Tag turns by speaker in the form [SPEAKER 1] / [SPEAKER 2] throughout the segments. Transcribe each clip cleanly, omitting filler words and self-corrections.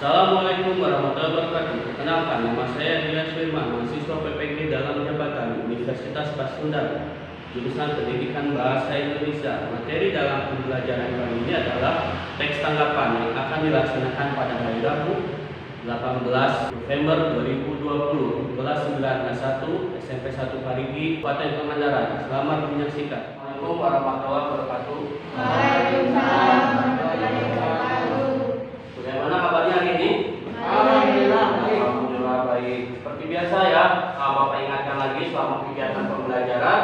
[SPEAKER 1] Assalamualaikum warahmatullahi wabarakatuh. Perkenalkan, nama saya Dias Firman, mahasiswa PPG dalam jabatan Universitas Pasundan, jurusan Pendidikan Bahasa Indonesia. Materi dalam pembelajaran kali ini adalah teks tanggapan yang akan dilaksanakan pada hari Rabu 18 November 2020, kelas 9A1 SMP 1 Parigi, Kabupaten Pangandaran. Selamat menyaksikan. Assalamualaikum warahmatullahi wabarakatuh.
[SPEAKER 2] Waalaikumsalam warahmatullahi wabarakatuh.
[SPEAKER 1] Bagaimana kabarnya hari ini?
[SPEAKER 2] Alhamdulillah.
[SPEAKER 1] Alhamdulillah baik. Seperti biasa ya, Bapak ingatkan lagi selama kegiatan pembelajaran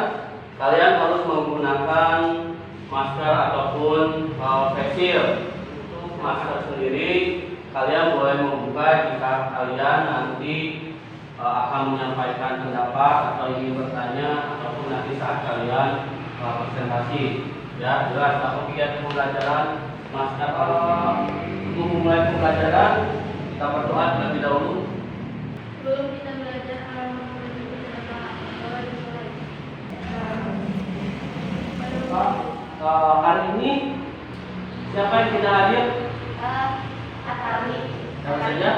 [SPEAKER 1] kalian harus menggunakan masker ataupun face shield. Untuk masker sendiri kalian boleh membuka jika kalian nanti akan menyampaikan pendapat atau ingin bertanya ataupun nanti saat kalian presentasi. Ya, jelas apa kegiatan pembelajaran masker. Untuk memulai pembelajaran kita berdoa terlebih dahulu.
[SPEAKER 2] Sebelum kita belajar
[SPEAKER 1] Hari ini siapa yang tidak hadir?
[SPEAKER 2] Akali.
[SPEAKER 1] Siapa saja?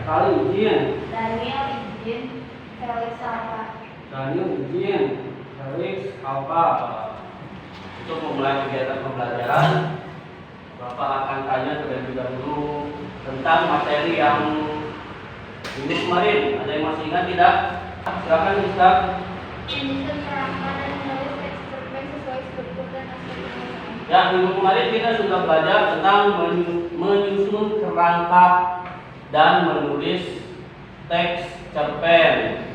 [SPEAKER 1] Akali izin.
[SPEAKER 2] Daniel izin. Felix Alfa.
[SPEAKER 1] Daniel izin. Felix Alfa. Untuk memulai kegiatan pembelajaran, Bapak akan tanya terlebih dahulu tentang materi yang minggu kemarin. Ada yang masih ingat tidak? Silakan Ustaz.
[SPEAKER 2] Menyusun kerangka dan menulis teks cerpen sesuai struktur dan aspek pembahasan.
[SPEAKER 1] Ya, minggu kemarin kita sudah belajar tentang menyusun kerangka dan menulis teks cerpen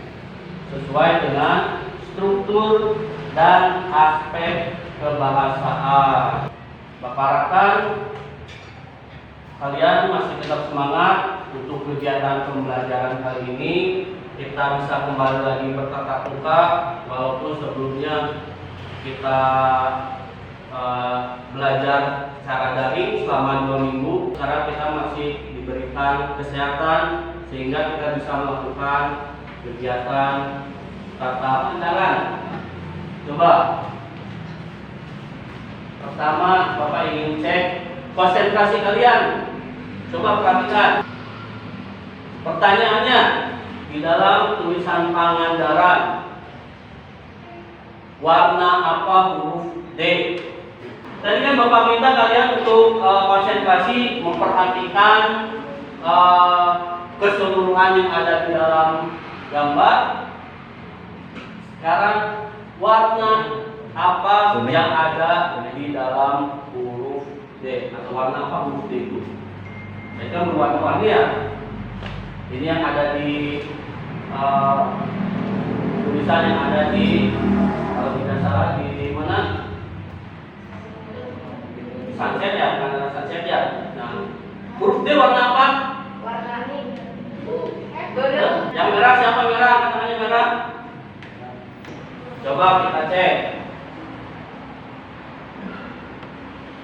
[SPEAKER 1] sesuai dengan struktur dan aspek kebahasaan. Bapak harapkan kalian masih tetap semangat untuk kegiatan pembelajaran kali ini. Kita bisa kembali lagi bertatap muka, walaupun sebelumnya kita belajar secara daring selama 2 minggu. Sekarang kita masih diberikan kesehatan sehingga kita bisa melakukan kegiatan tatap muka. Coba pertama, Bapak ingin cek konsentrasi kalian. Coba perhatikan. Pertanyaannya, di dalam tulisan Pangandaran, warna apa huruf D? Tadi kan Bapak minta kalian untuk konsentrasi, memperhatikan keseluruhan yang ada di dalam gambar. Sekarang, warna apa yang ada di dalam huruf D, atau warna apa huruf D itu? Itu berwarna-warni ya. Ini yang ada di tulisan yang ada di, kalau tidak salah, di mana? Sunset ya, karena sunset ya. Nah, huruf D warna apa?
[SPEAKER 2] Warna ini.
[SPEAKER 1] Yang merah siapa merah? Katanya merah. Coba kita cek.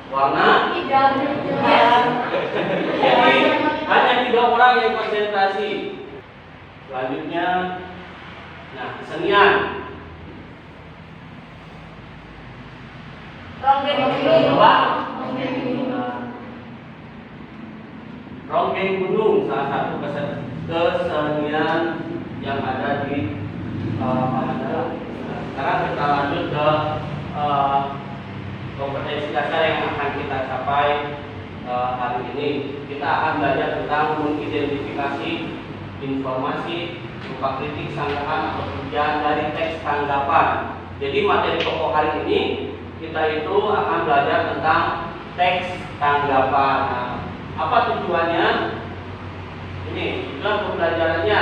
[SPEAKER 1] Warna
[SPEAKER 2] Hijau.
[SPEAKER 1] jadi hanya 3 orang yang konsentrasi. Selanjutnya, nah kesenian.
[SPEAKER 2] Ronggeng gunung.
[SPEAKER 1] Coba.
[SPEAKER 2] Ronggeng gunung.
[SPEAKER 1] Ronggeng gunung salah satu kesenian yang ada di Pangandaran. Nah, sekarang kita lanjut ke kompetensi dasar yang akan kita capai hari ini. Kita akan belajar tentang mengidentifikasi informasi berupa kritik, sanggahan atau pujian dari teks tanggapan. Jadi materi pokok hari ini kita itu akan belajar tentang teks tanggapan. Nah, apa tujuannya? Ini tujuan pembelajarannya.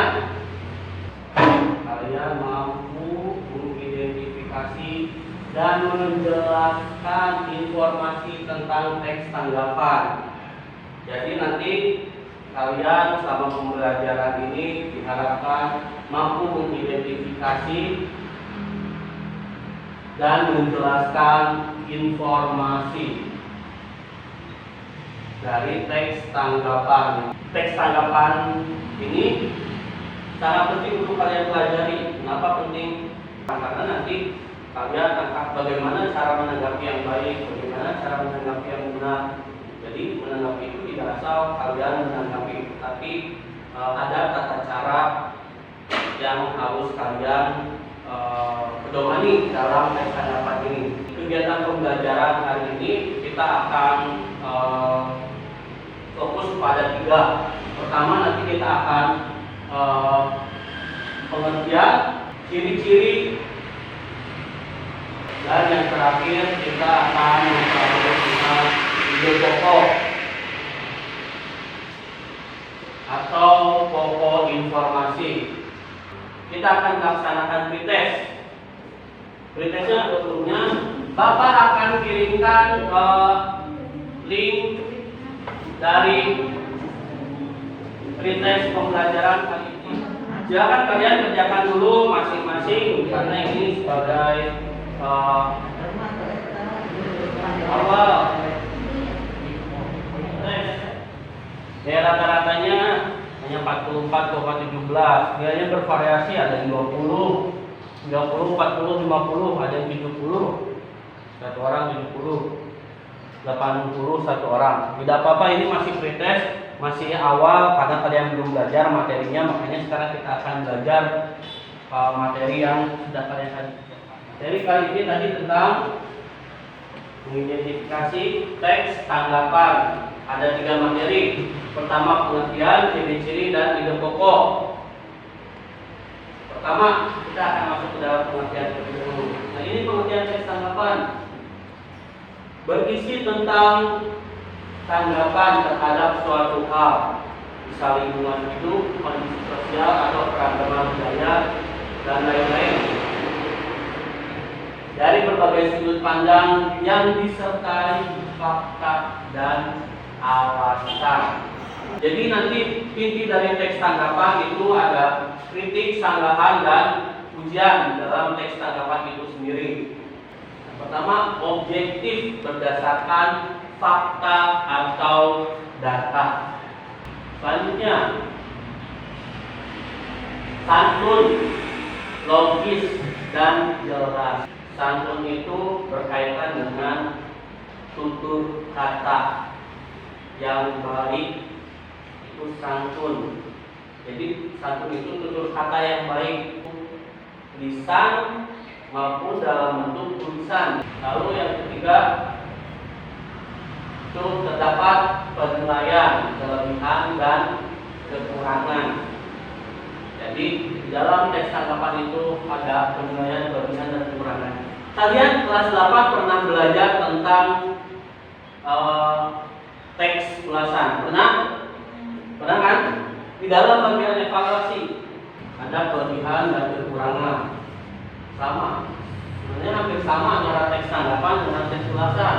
[SPEAKER 1] Kalian mampu mengidentifikasi dan menjelaskan informasi tentang teks tanggapan. Jadi nanti kalian selama pembelajaran ini diharapkan mampu mengidentifikasi dan menjelaskan informasi dari teks tanggapan. Teks tanggapan ini sangat penting untuk kalian pelajari. Kenapa penting? Karena nanti kalian tangkap bagaimana cara menanggapi yang baik, bagaimana cara menanggapi yang benar. Jadi menanggapi itu tidak asal kalian menanggapi, tapi ada tata cara yang harus kalian pedomani dalam teks tanggapan ini. Kegiatan pembelajaran hari ini kita akan fokus pada 3. Pertama, nanti kita akan pengertian, ciri-ciri, dan yang terakhir kita akan mempelajari tentang ide pokok atau pokok informasi. Kita akan melaksanakan pretest. Pretestnya tentunya Bapak akan kirimkan link dari pretest pembelajaran kali ini. Silakan kalian kerjakan dulu masing-masing karena ini sebagai awal. Ya, rata-ratanya hanya 44,17. Biayanya bervariasi, ada yang 20, 30, 40, 50, ada yang 70. Satu orang 70, 80 satu orang. Tidak apa-apa, ini masih pretest, masih awal karena kalian belum belajar materinya, makanya sekarang kita akan belajar materi yang sudah kalian tadi. Jadi kali ini tadi tentang mengidentifikasi teks tanggapan. Ada 3 materi. Pertama pengertian, ciri-ciri, dan ide pokok. Pertama kita akan masuk ke dalam pengertian terlebih dahulu. Nah, ini pengertian teks tanggapan. Berisi tentang tanggapan terhadap suatu hal, misal lingkungan hidup, kondisi sosial atau keragaman budaya, dan lain-lain. Dari berbagai sudut pandang yang disertai fakta dan alasan. Jadi nanti inti dari teks tanggapan itu ada kritik, sanggahan, dan ujian dalam teks tanggapan itu sendiri. Pertama, objektif berdasarkan fakta atau data. Selanjutnya, santun, logis, dan jelas. Santun itu berkaitan dengan tutur kata yang baik, itu santun. Jadi santun itu tutur kata yang baik, lisan maupun dalam bentuk tulisan. Lalu yang ketiga, itu terdapat penilaian kelebihan dan kekurangan. Jadi di dalam teks tanggapan itu ada penilaian kelebihan dan kekurangan. Kalian kelas 8 pernah belajar tentang teks ulasan? Pernah? Pernah kan? Di dalam bagian evaluasi ada kelebihan dan kekurangan. Sama. Sebenarnya hampir sama antara teks tanggapan dengan teks ulasan.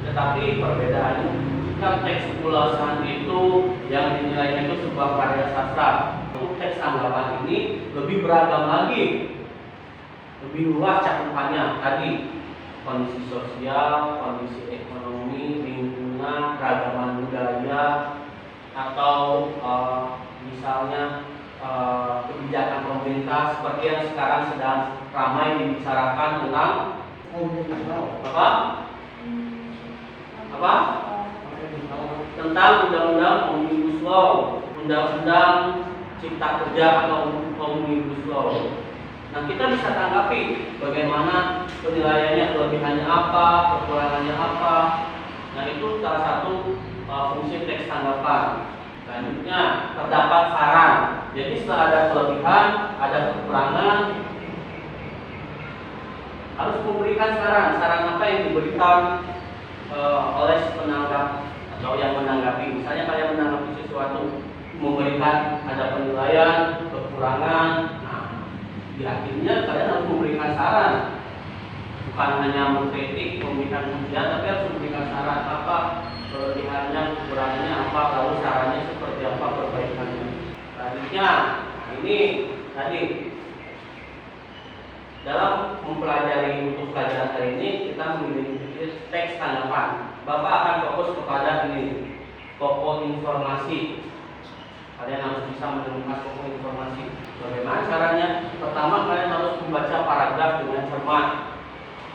[SPEAKER 1] Tetapi perbedaannya, jika teks ulasan itu yang dinilainya itu sebuah karya sastra, untuk teks tanggapan ini lebih beragam lagi, lebih luas cakupannya. Tadi kondisi sosial, kondisi ekonomi, lingkungan, keragaman budaya, atau misalnya kebijakan pemerintah seperti yang sekarang sedang ramai dibicarakan tentang apa? Tentang undang-undang Omnibus Law, undang-undang Cipta Kerja atau Omnibus Law. Nah, kita bisa tanggapi bagaimana penilaiannya, kelebihannya apa, kekurangannya apa. Nah, itu salah satu fungsi teks tanggapan. Selanjutnya, terdapat saran. Jadi setelah ada kelebihan, ada kekurangan, harus memberikan saran. Saran apa yang diberikan oleh penanggap atau yang menanggapi. Misalnya kalian menanggapi sesuatu, memberikan ada penilaian, kekurangan. Nah, di akhirnya kalian harus memberikan saran. Bukan hanya mengkritik, memberikan ujian, tapi harus memberikan saran apa kelebihannya, kekurangannya apa, lalu sarannya seperti apa perbaikannya. Selanjutnya, ini tadi dalam mempelajari untuk pelajaran hari ini kita memiliki teks tanggapan. Bapak akan fokus kepada ini, pokok informasi. Kalian harus bisa menemukan pokok informasi. Bagaimana caranya? Pertama, kalian harus membaca paragraf dengan cermat.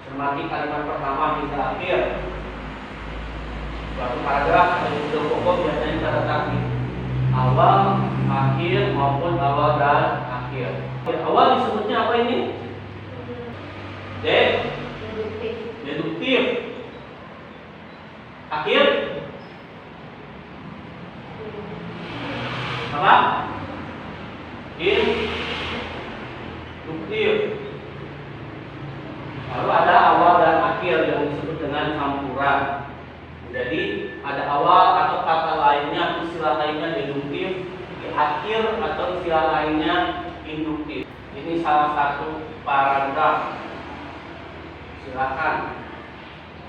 [SPEAKER 1] Cermati kalimat pertama hingga akhir. Suatu paragraf atau judul pokok biasanya terletak di awal, akhir maupun awal dan akhir. Awal disebutnya apa ini? Deduktif. Akhir apa? Induktif. Lalu ada awal dan akhir yang disebut dengan campuran. Jadi ada awal atau kata lainnya atau istilah lainnya deduktif, di akhir atau istilah lainnya induktif. Ini salah satu paragraf. Silakan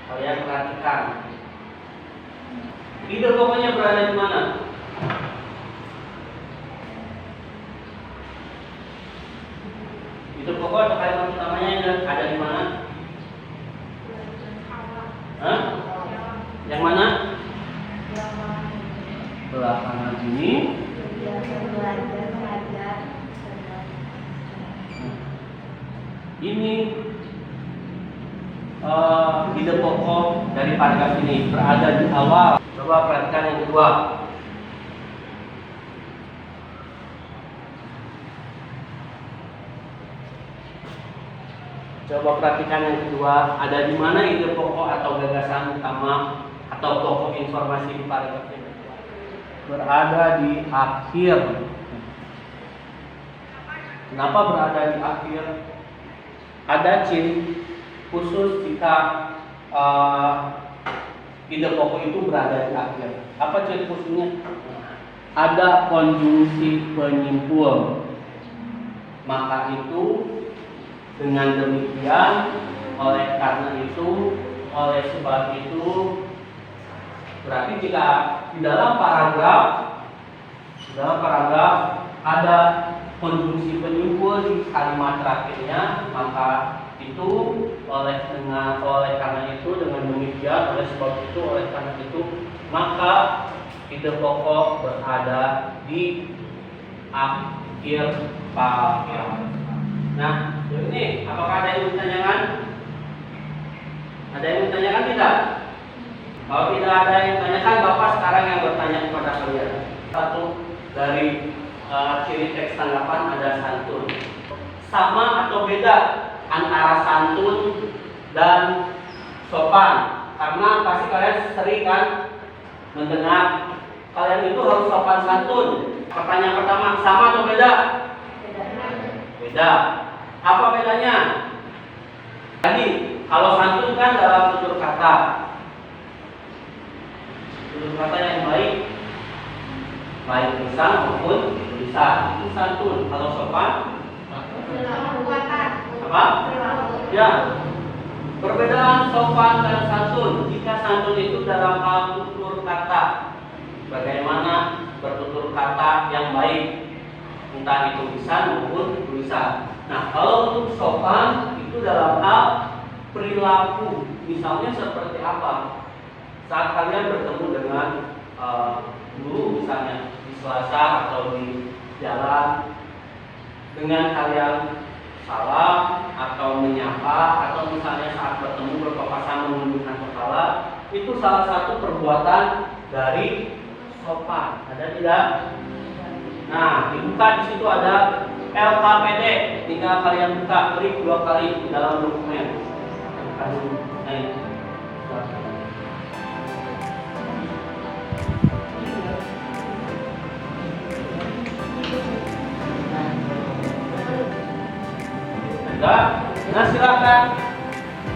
[SPEAKER 1] kalian perhatikan. Ide pokoknya berada di mana? Ide pokok atau kalimat utamanya ada di mana? Hah? Yang mana? Belakangan ini. Ini ide pokok dari paragraf ini berada di awal. Coba perhatikan yang kedua. Coba perhatikan yang kedua, ada di mana ide pokok atau gagasan utama atau pokok informasi di paragraf ini? Berada di akhir. Kenapa berada di akhir? Ada ciri khusus jika ide pokok itu berada di akhir. Apa ciri khususnya? Ada konjungsi penyimpul. Maka itu dengan demikian, oleh karena itu, oleh sebab itu, berarti jika di dalam paragraf ada konjungsi penyimpul di kalimat terakhirnya, maka itu oleh karena itu, dengan demikian, oleh sebab itu, oleh karena itu, maka ide pokok berada di akhir paragraf. Nah, ini apakah ada yang ditanyakan? Ada yang ditanyakan tidak? Kalau tidak ada yang ditanyakan, Bapak sekarang yang bertanya kepada kalian. Satu dari ciri teks tanggapan ada santun. Sama atau beda antara santun dan sopan? Karena pasti kalian sering kan mendengar kalian itu harus sopan santun. Pertanyaan pertama, sama atau beda? Beda. Apa bedanya? Tadi kalau santun kan dalam tutur kata yang baik lisan maupun tulisan, itu santun. Kalau sopan apa? Ya, perbedaan sopan dan santun. Jika santun itu dalam hal tutur kata, bagaimana bertutur kata yang baik, entah itu lisan maupun tulisan. Nah, kalau untuk sopan itu dalam hal perilaku, misalnya seperti apa? Saat kalian bertemu dengan guru misalnya di Selasa atau di jalan, dengan kalian salam atau menyapa, atau misalnya saat bertemu berpapasan menundukkan kepala, itu salah satu perbuatan dari sopan. Ada tidak? Nah, dibuka di situ ada LKPD. Tinggal kalian buka, klik 2 kali di dalam dokumen. Nah, silakan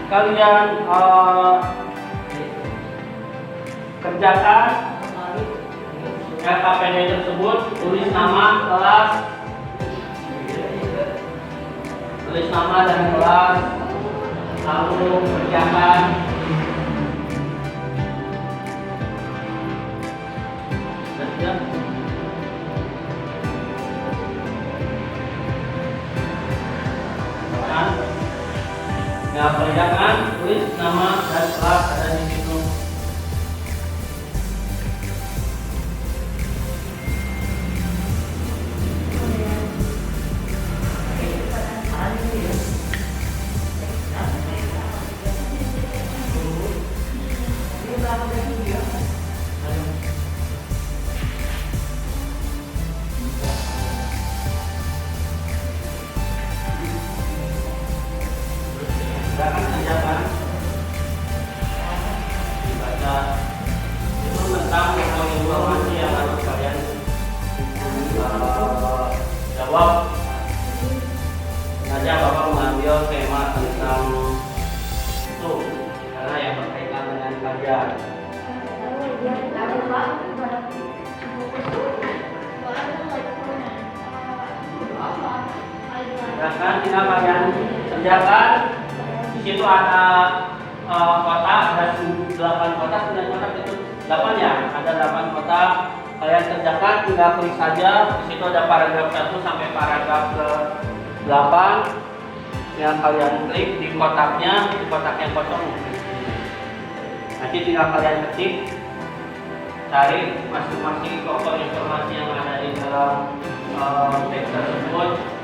[SPEAKER 1] kalian kerjakan LKPD tersebut, tulis nama kelas, tulis nama dan kelas, lalu kerjakan. Siap? Nah, kerjakan, tulis nama dan kelas ada di situ. Jawab. Sengaja Bapak mengambil tema tentang itu karena yang berkaitan dengan kajian. Silahkan tinggal kalian kerjakan. Di situ ada kotak, ada 8 kotak, 9 kotak itu 8 ya, ada 8 kotak. Kalian kerjakan, tinggal klik saja. Di situ ada paragraf 1 sampai paragraf ke 8 yang kalian klik di kotaknya, di kotak yang kosong. Nanti tinggal kalian ketik, cari masing-masing pokok informasi yang ada di dalam teks tersebut.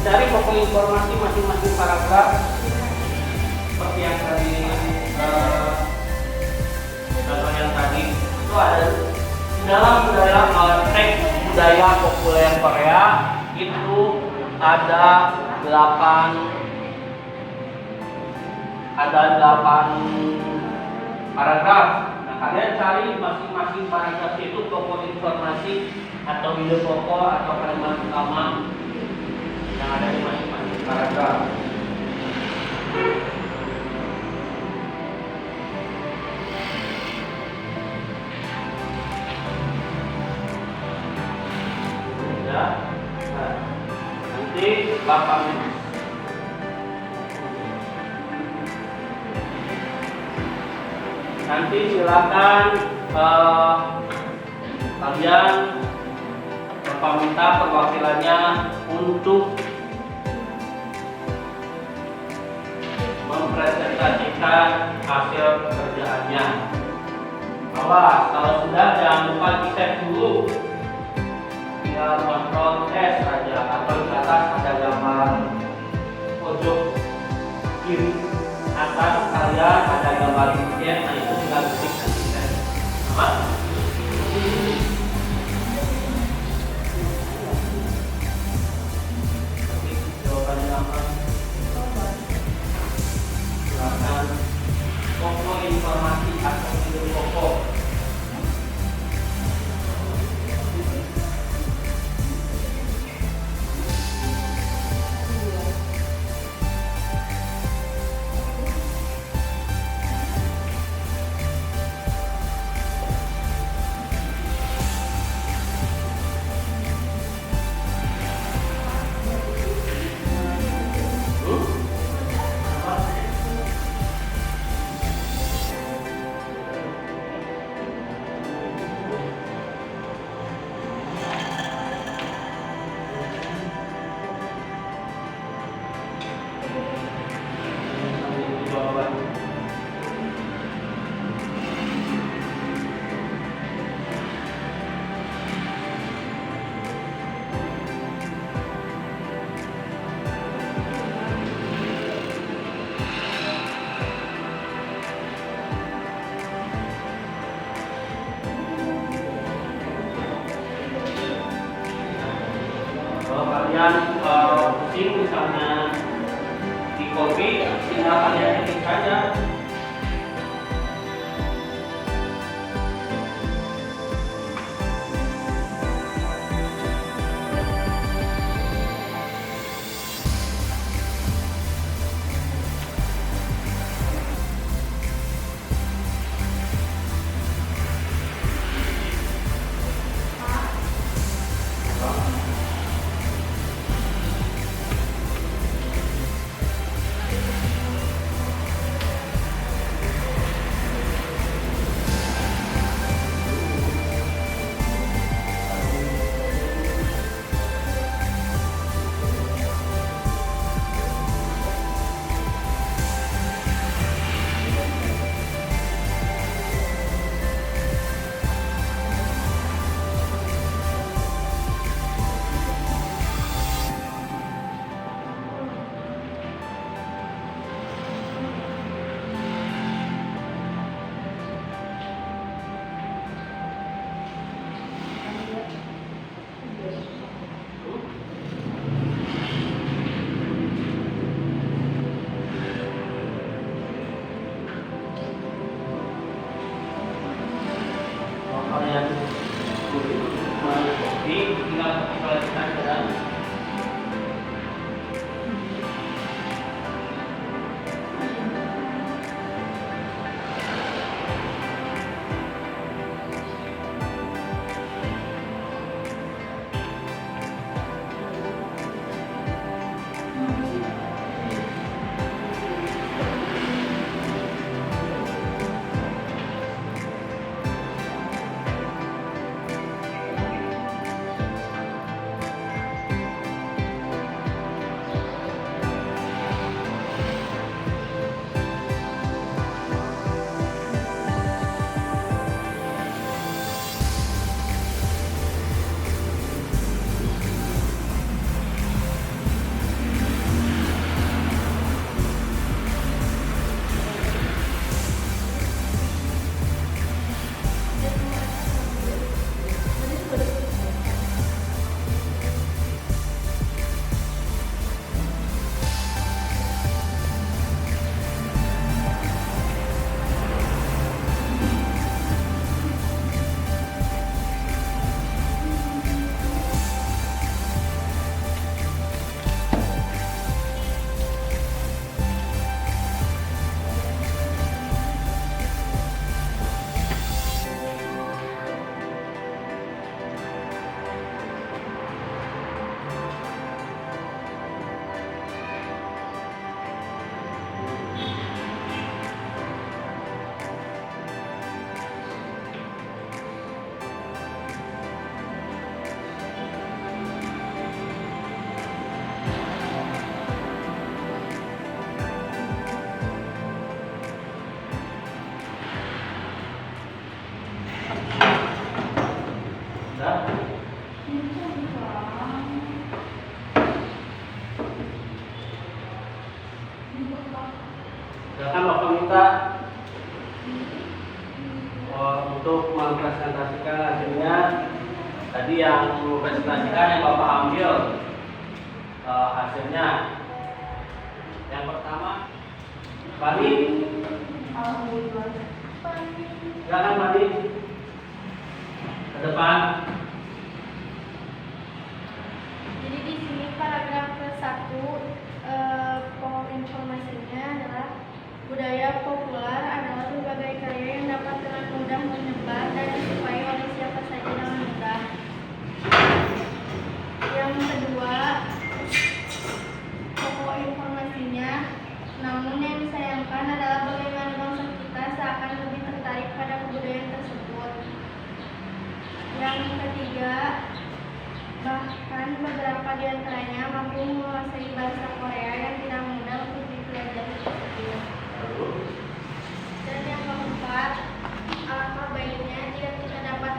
[SPEAKER 1] Cari pokok informasi masing-masing paragraf seperti yang tadi contoh yang tadi itu ada di dalam teks budaya populer Korea itu ada 8 paragraf. Nah, kalian cari masing-masing paragraf itu pokok informasi atau ide pokok atau kalimat utama yang ada di masing-masing paragraf. Ya, nah, nanti Bapak nanti silakan kalian Bapak minta perwakilannya untuk mempresentasikan hasil pekerjaannya. Awas, kalau sudah jangan lupa di save dulu. Tinggal kontrol S saja atau di atas ada gambar pojok kiri atas kalian ada gambar impian, nah itu tinggal ketik dan di save. Apa? Jawabannya apa? Pokok informasi atau ide pokok. Kalau kalian pusing misalnya di copy, tinggal kalian ketik saja. Silakan Bapak minta untuk mempresentasikan hasilnya. Tadi yang mempresentasikan yang Bapak ambil hasilnya. Yang pertama, Fani. Silakan Fani ke depan.
[SPEAKER 2] Jadi di sini paragraf ke-1 pokok informasinya adalah budaya populer adalah berbagai karya yang dapat dengan mudah menyebar dan disukai oleh siapa saja dengan mudah. Yang kedua, pokok informasinya, namun yang disayangkan adalah bagaimana bangsa kita seakan lebih tertarik pada kebudayaan tersebut. Yang ketiga, bahkan beberapa di antaranya mampu menguasai bahasa Korea yang tidak mudah untuk dipelajari tersebut. Dan yang keempat, alangkah baiknya jika kita dapat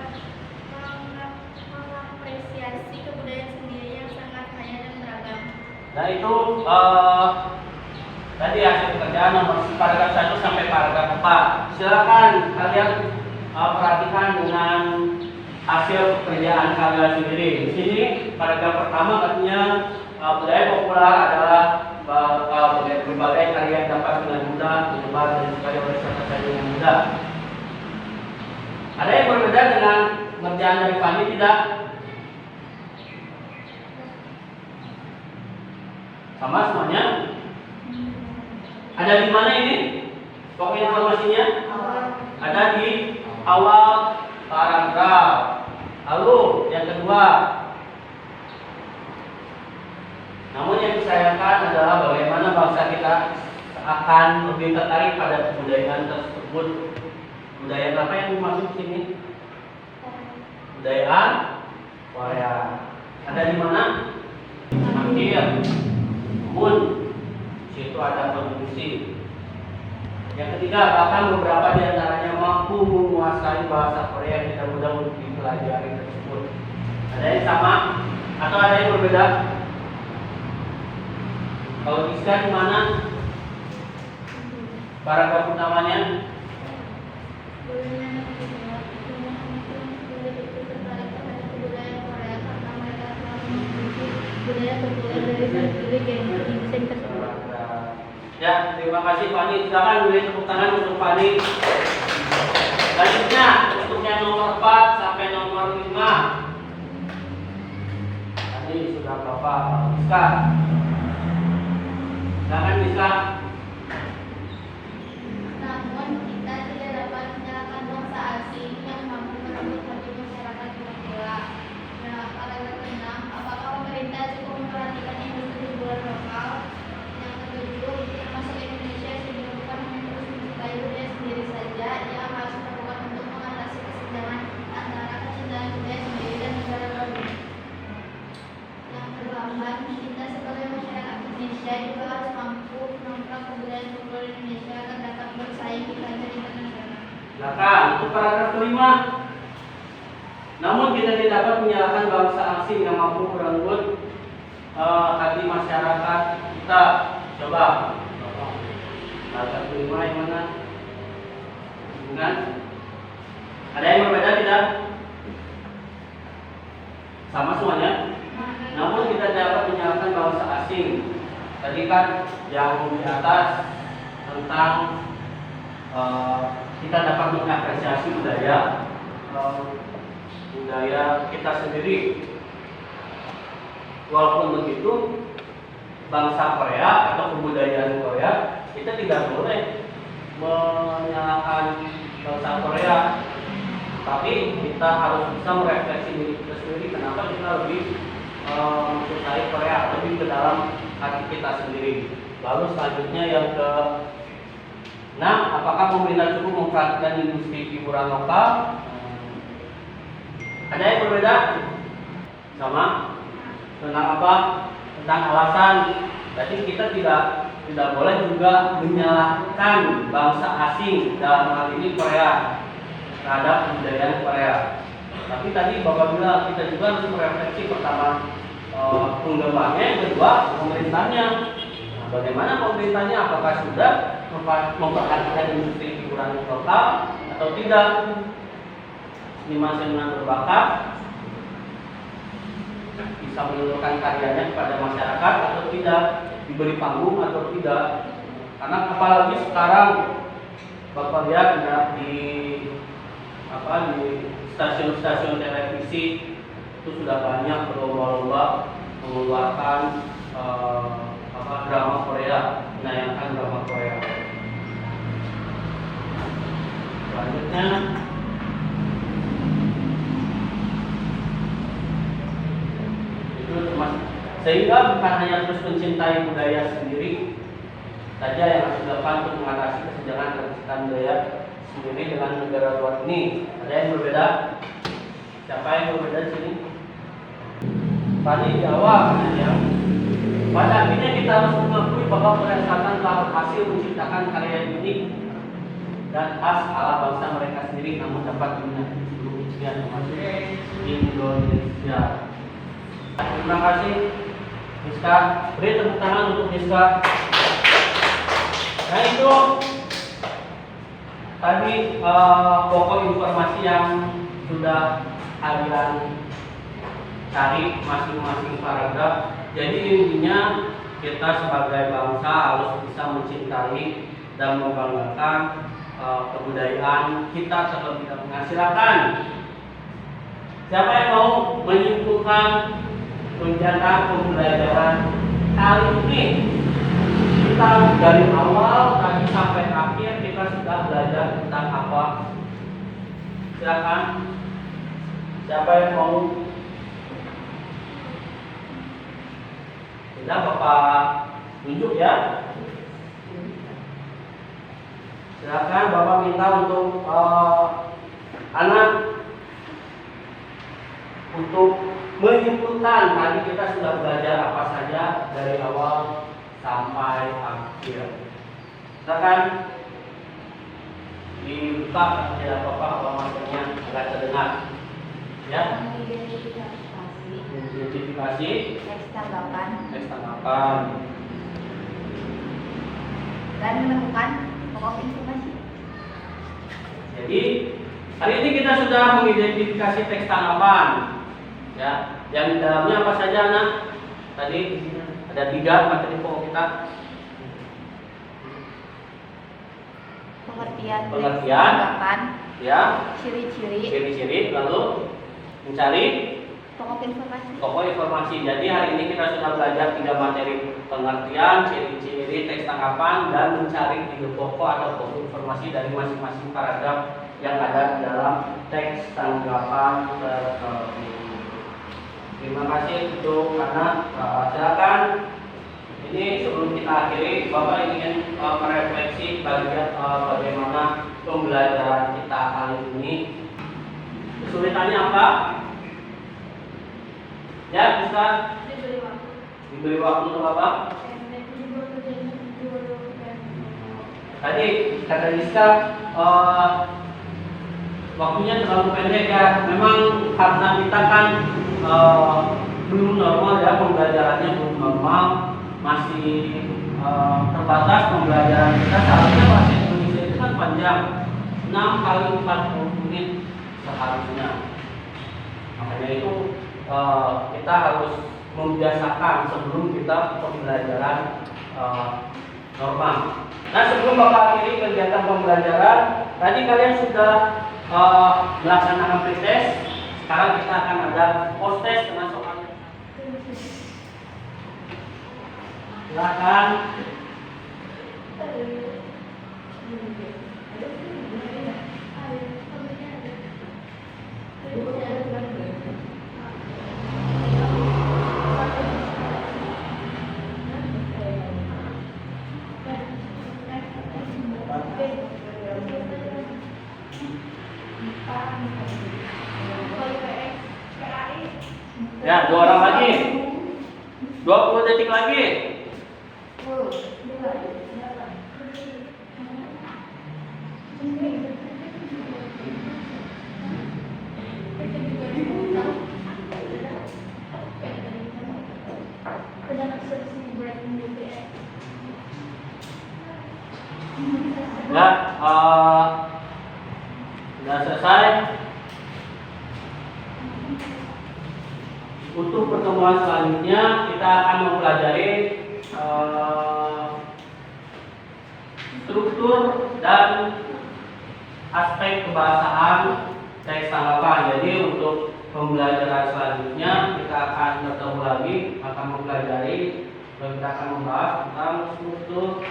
[SPEAKER 2] mengapresiasi kebudayaan sendiri yang sangat kaya dan beragam.
[SPEAKER 1] Nah itu tadi hasil pekerjaan nomor paragraf 1 sampai paragraf 4. Silakan kalian perhatikan dengan hasil pekerjaan kalian sendiri. Di sini paragraf pertama katanya budaya populer adalah berbagai karya yang dapat dengan mudah menyebar dan disukai oleh siapa saja dengan mudah. Ada yang berbeda dengan pengerjaan dari Fani tidak? Sama semuanya? Ada di mana ini? Pokok informasinya? Ada di awal paragraf. Lalu yang kedua, namun yang disayangkan adalah bagaimana bangsa kita akan lebih tertarik pada kebudayaan tersebut. Budaya apa yang dimaksud sini? Budayaan Korea. Ada di mana? Akhir. Namun situ ada kontribusi. Yang ketiga, bahkan beberapa di antaranya mampu menguasai bahasa Korea yang tidak mudah untuk dipelajari tersebut. Ada yang sama atau ada yang berbeda? Kalau bisa di mana? Paragraf utamanya?
[SPEAKER 2] Budaya populer dari berbagai desain tersebut.
[SPEAKER 1] Ya, terima kasih Fani. Silakan beri tepuk tangan untuk Fani. Selanjutnya untuk yang nomor 4 sampai nomor 5. Tadi sudah Bapak Rizka. Silakan Rizka.
[SPEAKER 2] Namun kita tidak dapat menyalahkan bangsa asing yang mampu merebut hati masyarakat Manila. Nah, paragraf ke-6, apakah pemerintah cukup memperhatikan industri hiburan lokal? Yang ketujuh, termasuk Indonesia sudah bukan terus mencintai budaya sendiri saja, yang harus melakukan untuk mengatasi kesenjangan antara kecintaan budaya sendiri dan negara lain. Yang ke-8, kita sebagai masyarakat Indonesia juga harus mampu menongkrak kebudayaan populer Indonesia agar dapat bersaing di kancah internasional.
[SPEAKER 1] Silakan untuk paragraf ke-5. Namun kita tidak dapat menyalahkan bangsa asing yang mampu merenggut hati masyarakat kita. Coba. Paragraf ke-5 yang mana? Hubungan. Ada yang berbeda tidak? Sama semuanya. Namun kita dapat menyalahkan bangsa asing. Tadi kan yang di atas tentang kita dapat mengapresiasi budaya kita sendiri. Walaupun begitu, bangsa Korea atau kebudayaan Korea, kita tidak boleh menyalahkan bangsa Korea, tapi kita harus bisa merefleksi diri kita sendiri. Kenapa kita lebih mencintai Korea, lebih ke dalam hati kita sendiri. Lalu selanjutnya yang ke-6, apakah pemerintah cukup memperhatikan industri hiburan lokal? Ada yang berbeda? Sama? Tentang apa? Tentang alasan. Jadi kita tidak boleh juga menyalahkan bangsa asing, dalam hal ini Korea, terhadap kebudayaan Korea. Tapi tadi Bapak bilang kita juga harus merefleksi, pertama penggemarnya, yang kedua pemerintahnya. Nah, bagaimana pemerintahnya? Apakah sudah memperhatikan industri hiburan lokal atau tidak? Seniman-seniman berbakat bisa menunjukkan karyanya kepada masyarakat atau tidak, diberi panggung atau tidak. Karena apalagi sekarang Bapak lihat di stasiun-stasiun televisi itu sudah banyak berlomba-lomba mengeluarkan drama Korea, menayangkan drama Korea. Selanjutnya itu sehingga bukan hanya terus mencintai budaya sendiri saja yang harus dilakukan untuk mengatasi kesenjangan keterkaitan budaya sendiri dengan negara luar ini. Ada yang berbeda? Siapa yang berbeda di sini? Tadi di awal ya. Pada akhirnya kita harus mengakui bahwa Korea Selatan telah berhasil menciptakan karya yang unik dan khas ala bangsa mereka sendiri, namun dapat diminati di seluruh dunia termasuk Indonesia. Terima kasih Miska. Beri tepuk tangan untuk Miska. Nah itu tadi pokok informasi yang sudah kalian cari masing-masing paragraf. Jadi intinya kita sebagai bangsa harus bisa mencintai dan membanggakan kebudayaan kita terlebih dahulu. Silakan. Siapa yang mau menyimpulkan kegiatan pembelajaran kali ini? Kita dari awal tadi sampai akhir kita sudah belajar tentang apa? Silakan. Siapa yang mau? Tidak, Bapak tunjuk ya. Silakan Bapak minta untuk anak untuk menyimpulkan tadi kita sudah belajar apa saja dari awal sampai akhir. Silakan dibuka ya Bapak materinya agar terdengar. Ya. Identifikasi.
[SPEAKER 3] Teks tanggapan. Dan menemukan pokok informasi.
[SPEAKER 1] Jadi hari ini kita sudah mengidentifikasi teks tanggapan. Ya, yang di dalamnya apa saja anak? Tadi ada 3 materi pokok kita.
[SPEAKER 3] Pengertian.
[SPEAKER 1] Tanggapan. Ya.
[SPEAKER 3] Ciri-ciri.
[SPEAKER 1] Lalu mencari
[SPEAKER 3] pokok
[SPEAKER 1] informasi. Jadi hari ini kita sudah belajar 3 materi: pengertian, ciri-ciri, teks tanggapan, dan mencari ide pokok atau pokok informasi dari masing-masing paragraf yang ada di dalam teks tanggapan tersebut. Terima kasih untuk anak. Silakan. Ini sebelum kita akhiri, Bapak ingin merefleksi bagaimana pembelajaran kita kali ini. Kesulitannya apa? Ya, bisa diberi waktu untuk apa? Tadi kata Rizka waktunya terlalu pendek ya. Memang karena kita kan belum normal ya, pembelajarannya belum normal, masih terbatas pembelajaran kita. Seharusnya bahasa Indonesia itu kan panjang, 6 kali 40 menit seharusnya. Makanya itu kita harus membiasakan sebelum kita pembelajaran normal. Nah, sebelum Bapak akhiri kegiatan pembelajaran, tadi kalian sudah melaksanakan pretest. Sekarang kita akan ada post test dengan soalnya. Silakan. Ya, 2 orang lagi. 20 detik lagi. Ya, sudah selesai. Untuk pertemuan selanjutnya kita akan mempelajari struktur dan aspek kebahasaan teks tanggapan. Jadi untuk pembelajaran selanjutnya kita akan bertemu lagi, akan mempelajari dan kita akan membahas tentang struktur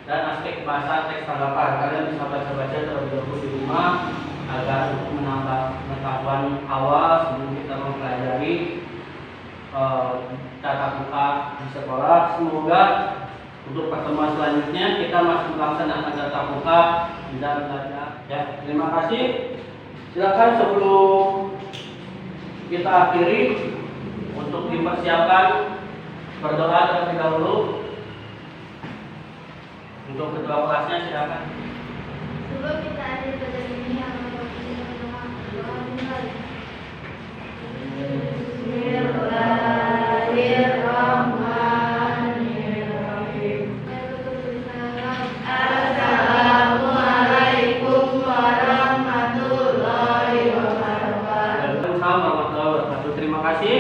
[SPEAKER 1] dan aspek kebahasaan teks tanggapan. Kalian bisa baca-baca terlebih dahulu di rumah agar untuk menambah pengetahuan awal sebelum kita mempelajari tatap muka di sekolah. Semoga untuk pertemuan selanjutnya kita masih melaksanakan tatap muka dan belajar. Ya, terima kasih. Silakan sebelum kita akhiri untuk dipersiapkan berdoa terlebih dahulu. Untuk ketua kelasnya silakan.
[SPEAKER 2] Sebelum kita akhiri pelajaran ini, yang Bismillahirrahmanirrahim. Assalamualaikum warahmatullahi wabarakatuh.
[SPEAKER 1] Waalaikumsalam warahmatullahi wabarakatuh. Terima kasih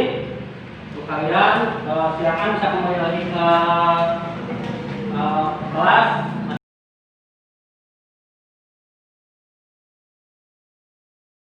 [SPEAKER 1] untuk kalian. Silakan bisa kembali lagi ke kelas.